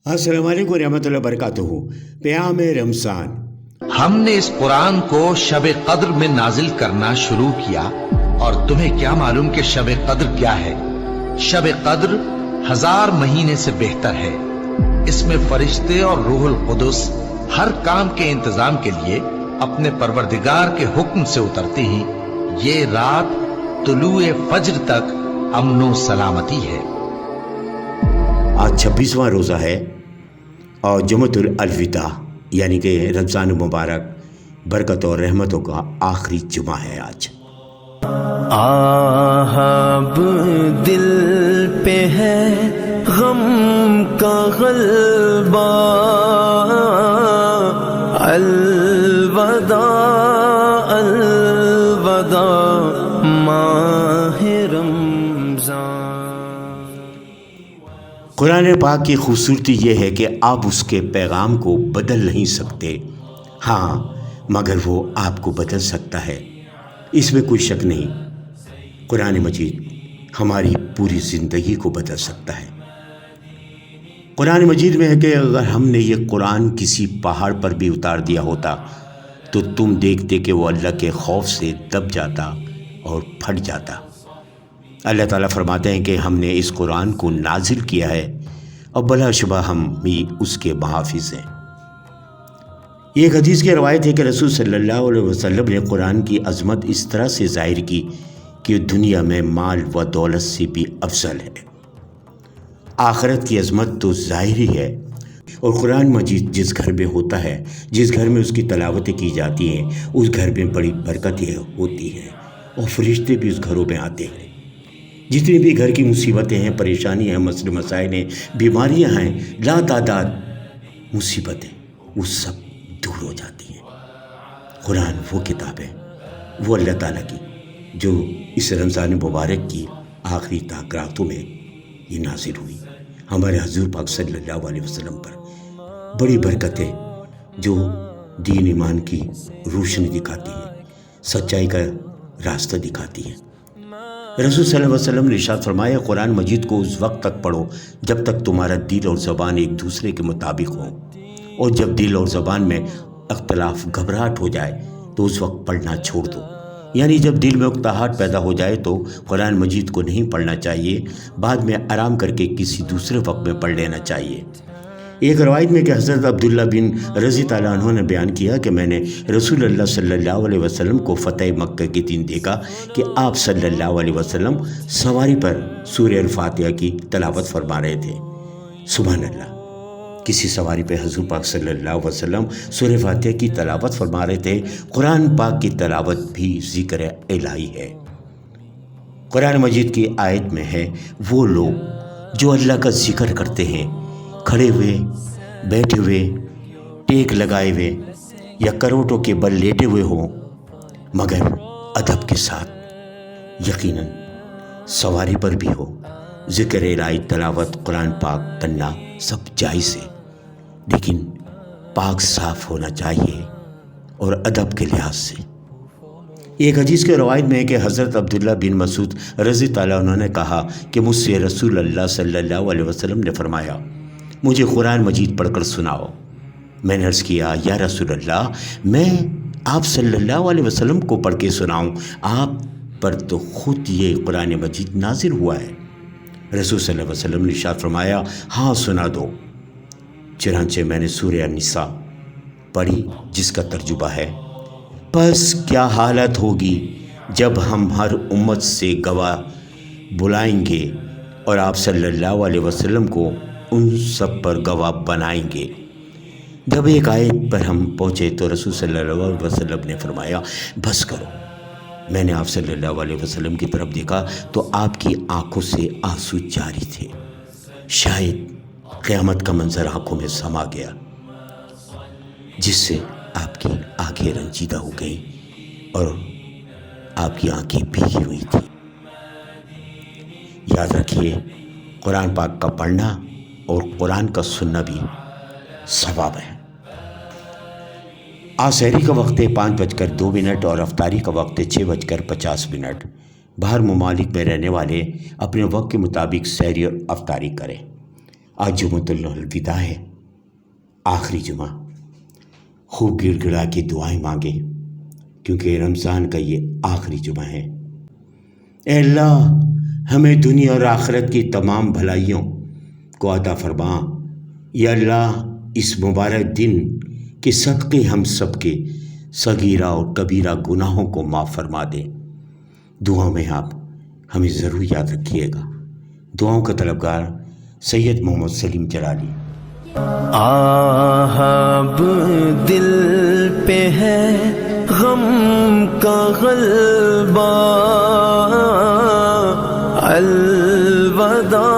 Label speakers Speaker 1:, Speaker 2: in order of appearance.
Speaker 1: السلام علیکم ورحمۃ اللہ وبرکاتہ۔ پیام رمضان۔
Speaker 2: ہم نے اس قرآن کو شب قدر میں نازل کرنا شروع کیا، اور تمہیں کیا معلوم کہ شب قدر کیا ہے؟ شب قدر 1000 مہینے سے بہتر ہے۔ اس میں فرشتے اور روح القدس ہر کام کے انتظام کے لیے اپنے پروردگار کے حکم سے اترتے ہیں۔ یہ رات طلوع فجر تک امن و سلامتی ہے۔
Speaker 1: آج 26واں روزہ ہے اور جمعۃ الوداع یعنی کہ رمضان مبارک برکت اور رحمتوں کا آخری جمعہ ہے آج۔
Speaker 3: آہب دل پہ ہے غم کا غلبہ، الوداع الوداع ماہ رمضان۔
Speaker 1: قرآن پاک کی خوبصورتی یہ ہے کہ آپ اس کے پیغام کو بدل نہیں سکتے، ہاں مگر وہ آپ کو بدل سکتا ہے، اس میں کوئی شک نہیں۔ قرآن مجید ہماری پوری زندگی کو بدل سکتا ہے۔ قرآن مجید میں ہے کہ اگر ہم نے یہ قرآن کسی پہاڑ پر بھی اتار دیا ہوتا تو تم دیکھتے کہ وہ اللہ کے خوف سے دب جاتا اور پھٹ جاتا۔ اللہ تعالیٰ فرماتے ہیں کہ ہم نے اس قرآن کو نازل کیا ہے اور بلا شبہ ہم بھی اس کے محافظ ہیں۔ یہ ایک حدیث کی روایت ہے کہ رسول صلی اللہ علیہ وسلم نے قرآن کی عظمت اس طرح سے ظاہر کی کہ دنیا میں مال و دولت سے بھی افضل ہے۔ آخرت کی عظمت تو ظاہری ہے، اور قرآن مجید جس گھر میں ہوتا ہے، جس گھر میں اس کی تلاوتیں کی جاتی ہیں، اس گھر میں بڑی برکتیں ہوتی ہیں اور فرشتے بھی اس گھروں میں آتے ہیں۔ جتنی بھی گھر کی مصیبتیں ہیں، پریشانیاں ہیں، مسئلے مسائل ہیں، بیماریاں ہیں، لا تعداد مصیبتیں، وہ سب دور ہو جاتی ہیں۔ قرآن وہ کتاب ہے، وہ اللہ تعالیٰ کی، جو اس رمضان مبارک کی آخری راتوں میں یہ نازل ہوئی۔ ہمارے حضور پاک صلی اللہ علیہ وسلم پر بڑی برکت ہے، جو دین ایمان کی روشنی دکھاتی ہیں، سچائی کا راستہ دکھاتی ہیں۔ رسول صلی اللہ علیہ وسلم نے ارشاد فرمایا، قرآن مجید کو اس وقت تک پڑھو جب تک تمہارا دل اور زبان ایک دوسرے کے مطابق ہو، اور جب دل اور زبان میں اختلاف گھبراہٹ ہو جائے تو اس وقت پڑھنا چھوڑ دو۔ یعنی جب دل میں اکتاہٹ پیدا ہو جائے تو قرآن مجید کو نہیں پڑھنا چاہیے، بعد میں آرام کر کے کسی دوسرے وقت میں پڑھ لینا چاہیے۔ ایک روایت میں کہ حضرت عبداللہ بن رضی تعالیٰ عنہ نے بیان کیا کہ میں نے رسول اللہ صلی اللہ علیہ وسلم کو فتح مکہ کے دن دیکھا کہ آپ صلی اللہ علیہ وسلم سواری پر سورہ الفاتحہ کی تلاوت فرما رہے تھے۔ سبحان اللہ، کسی سواری پہ حضور پاک صلی اللہ علیہ وسلم سورہ فاتحہ کی تلاوت فرما رہے تھے۔ قرآن پاک کی تلاوت بھی ذکر الہی ہے۔ قرآن مجید کی آیت میں ہے، وہ لوگ جو اللہ کا ذکر کرتے ہیں، کھڑے ہوئے، بیٹھے ہوئے، ٹیک لگائے ہوئے یا کروٹوں کے بل لیٹے ہوئے ہوں، مگر ادب کے ساتھ، یقیناً سواری پر بھی ہو، ذکر الہی، تلاوت قرآن پاک کرنا سب جائز ہے، لیکن پاک صاف ہونا چاہیے اور ادب کے لحاظ سے۔ ایک حدیث کے روایت میں ہے کہ حضرت عبداللہ بن مسعود رضی تعالیٰ عنہ نے کہا کہ مجھ سے رسول اللہ صلی اللہ علیہ وسلم نے فرمایا، مجھے قرآن مجید پڑھ کر سناؤ۔ میں نے عرض کیا، یا رسول اللہ، میں آپ صلی اللہ علیہ وسلم کو پڑھ کے سناؤں؟ آپ پر تو خود یہ قرآن مجید نازل ہوا ہے۔ رسول صلی اللہ علیہ وسلم نے ارشاد فرمایا، ہاں سنا دو۔ چنانچہ میں نے سورہ النساء پڑھی، جس کا ترجمہ ہے، پس کیا حالت ہوگی جب ہم ہر امت سے گواہ بلائیں گے اور آپ صلی اللہ علیہ وسلم کو ان سب پر گواہ بنائیں گے۔ جب ایک آیت پر ہم پہنچے تو رسول صلی اللہ علیہ وسلم نے فرمایا، بس کرو۔ میں نے آپ صلی اللہ علیہ وسلم کی طرف دیکھا تو آپ کی آنکھوں سے آنسو جاری تھے، شاید قیامت کا منظر آنکھوں میں سما گیا، جس سے آپ کی آنکھیں رنجیدہ ہو گئیں اور آپ کی آنکھیں بھیگی ہوئی تھیں۔ یاد رکھیے، قرآن پاک کا پڑھنا اور قرآن کا سننا بھی ثواب ہے۔ آج سحری کا وقت ہے 5:02 اور افطاری کا وقت ہے 6:50۔ باہر ممالک میں رہنے والے اپنے وقت کے مطابق سحری اور افطاری کریں۔ آج جمعۃ الوداع ہے، آخری جمعہ۔ خوب گڑ گڑا کے دعائیں مانگیں کیونکہ رمضان کا یہ آخری جمعہ ہے۔ اے اللہ ہمیں دنیا اور آخرت کی تمام بھلائیوں کو عطا فرما۔ یا اللہ اس مبارک دن کے صدقے ہم سب کے صغیرہ اور کبیرہ گناہوں کو معاف فرما دیں۔ دعاؤں میں آپ ہمیں ضرور یاد رکھیے گا۔ دعاؤں کا طلبگار سید محمد سلیم جلالی۔
Speaker 3: اب دل پہ ہے غم کا غلبہ، الوداع